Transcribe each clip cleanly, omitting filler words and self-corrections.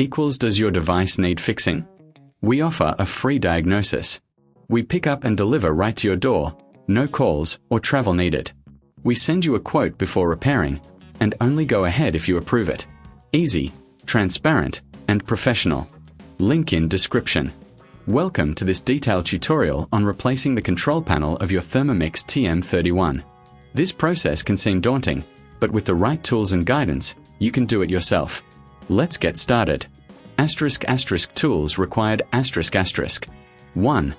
equals does your device need fixing? We offer a free diagnosis. We pick up and deliver right to your door, no calls or travel needed. We send you a quote before repairing, and only go ahead if you approve it. Easy, transparent, and professional. Link in description. Welcome to this detailed tutorial on replacing the control panel of your Thermomix TM31. This process can seem daunting, but with the right tools and guidance, you can do it yourself. Let's get started. *** tools required ***. 1.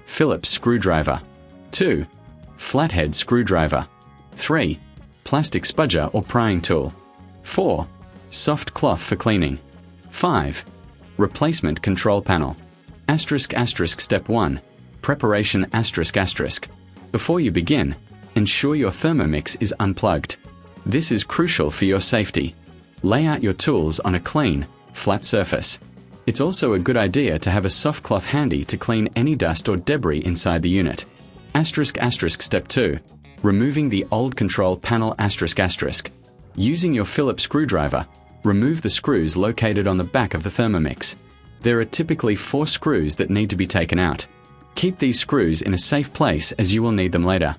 Phillips screwdriver. 2. Flathead screwdriver. 3. Plastic spudger or prying tool. 4. Soft cloth for cleaning. 5. Replacement control panel. Step 1. Preparation ***. Before you begin, ensure your Thermomix is unplugged. This is crucial for your safety. Lay out your tools on a clean, flat surface. It's also a good idea to have a soft cloth handy to clean any dust or debris inside the unit. Step 2. Removing the old control panel ***. Using your Phillips screwdriver, remove the screws located on the back of the Thermomix. There are typically 4 screws that need to be taken out. Keep these screws in a safe place as you will need them later.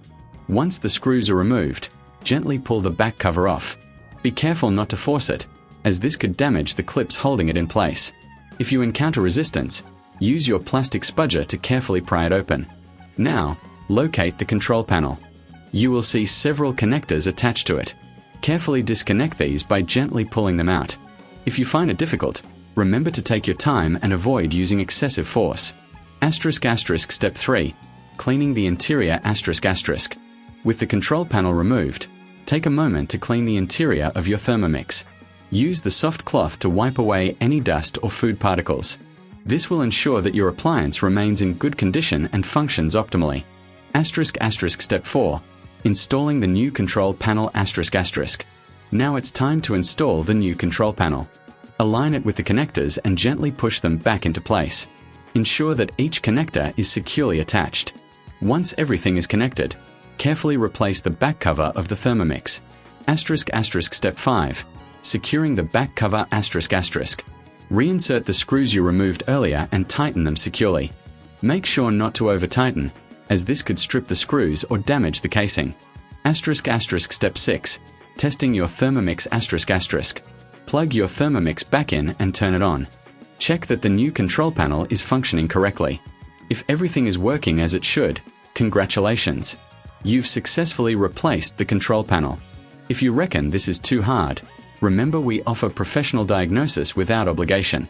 Once the screws are removed, gently pull the back cover off. Be careful not to force it, as this could damage the clips holding it in place. If you encounter resistance, use your plastic spudger to carefully pry it open. Now, locate the control panel. You will see several connectors attached to it. Carefully disconnect these by gently pulling them out. If you find it difficult, remember to take your time and avoid using excessive force. Step 3. Cleaning the interior ***. With the control panel removed, take a moment to clean the interior of your Thermomix. Use the soft cloth to wipe away any dust or food particles. This will ensure that your appliance remains in good condition and functions optimally. Step 4. Installing the new control panel ***. Now it's time to install the new control panel. Align it with the connectors and gently push them back into place. Ensure that each connector is securely attached. Once everything is connected, carefully replace the back cover of the Thermomix. Step 5. Securing the back cover ***. Reinsert the screws you removed earlier and tighten them securely. Make sure not to over-tighten, as this could strip the screws or damage the casing. Step 6. Testing your Thermomix ***. Plug your Thermomix back in and turn it on. Check that the new control panel is functioning correctly. If everything is working as it should, congratulations! You've successfully replaced the control panel. If you reckon this is too hard, remember we offer professional diagnosis without obligation.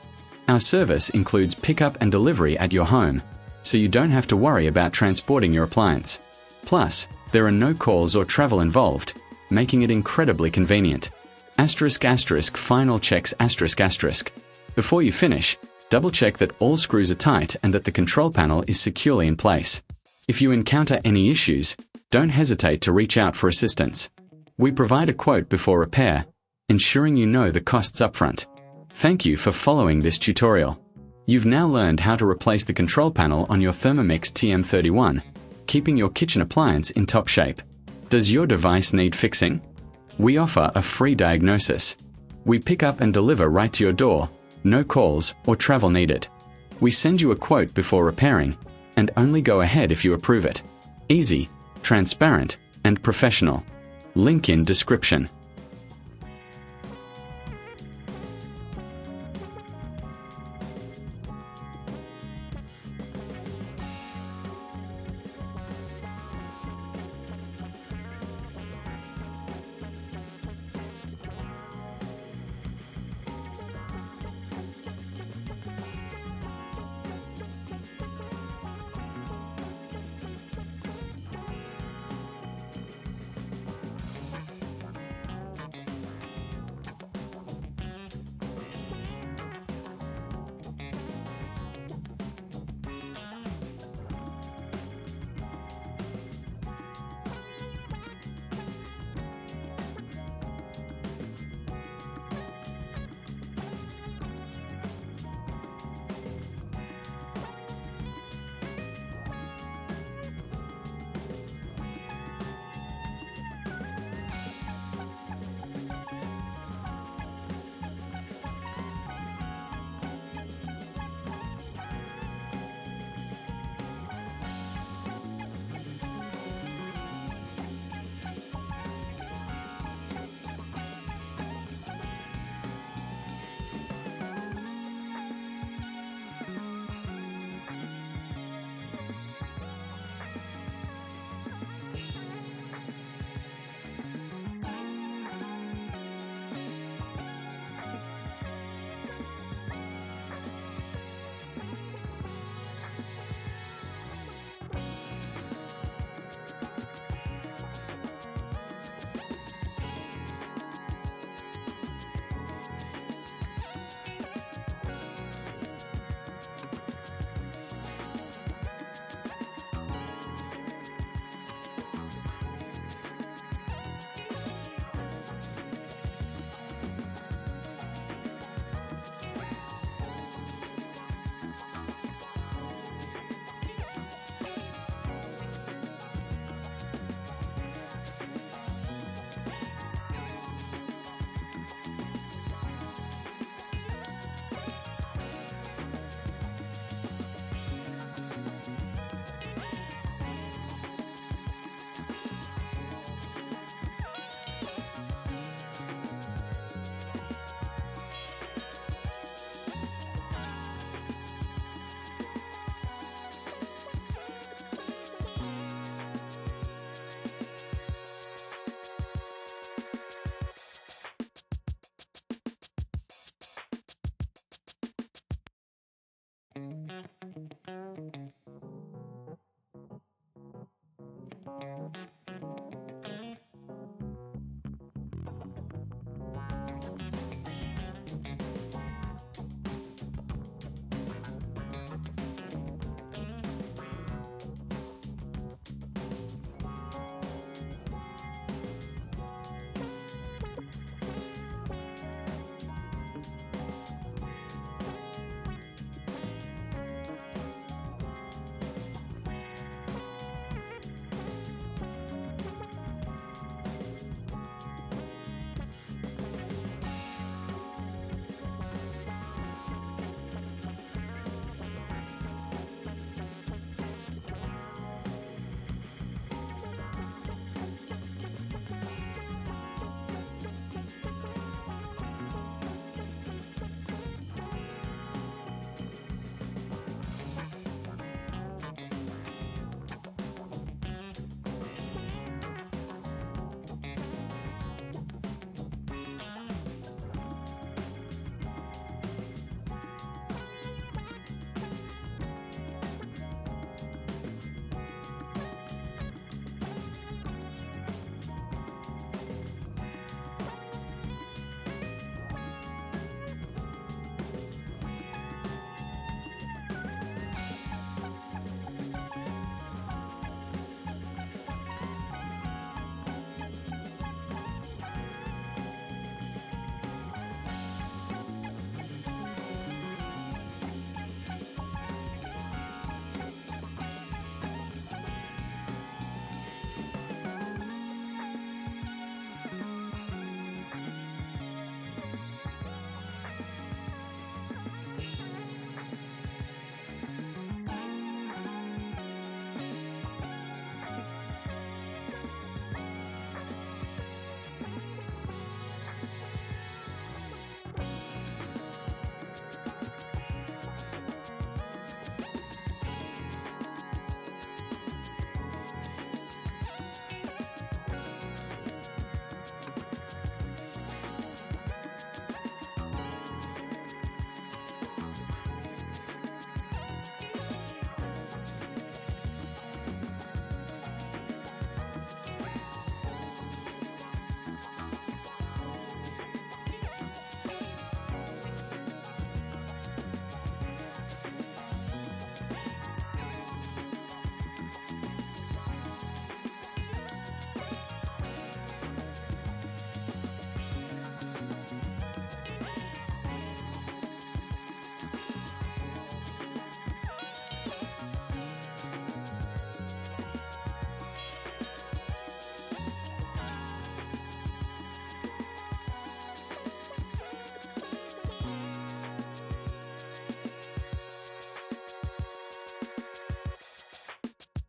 Our service includes pickup and delivery at your home, so you don't have to worry about transporting your appliance. Plus, there are no calls or travel involved, making it incredibly convenient. Final checks ***. Before you finish, double check that all screws are tight and that the control panel is securely in place. If you encounter any issues, don't hesitate to reach out for assistance. We provide a quote before repair, ensuring you know the costs upfront. Thank you for following this tutorial. You've now learned how to replace the control panel on your Thermomix TM31, keeping your kitchen appliance in top shape. Does your device need fixing? We offer a free diagnosis. We pick up and deliver right to your door, no calls or travel needed. We send you a quote before repairing, and only go ahead if you approve it. Easy, transparent, and professional. Link in description.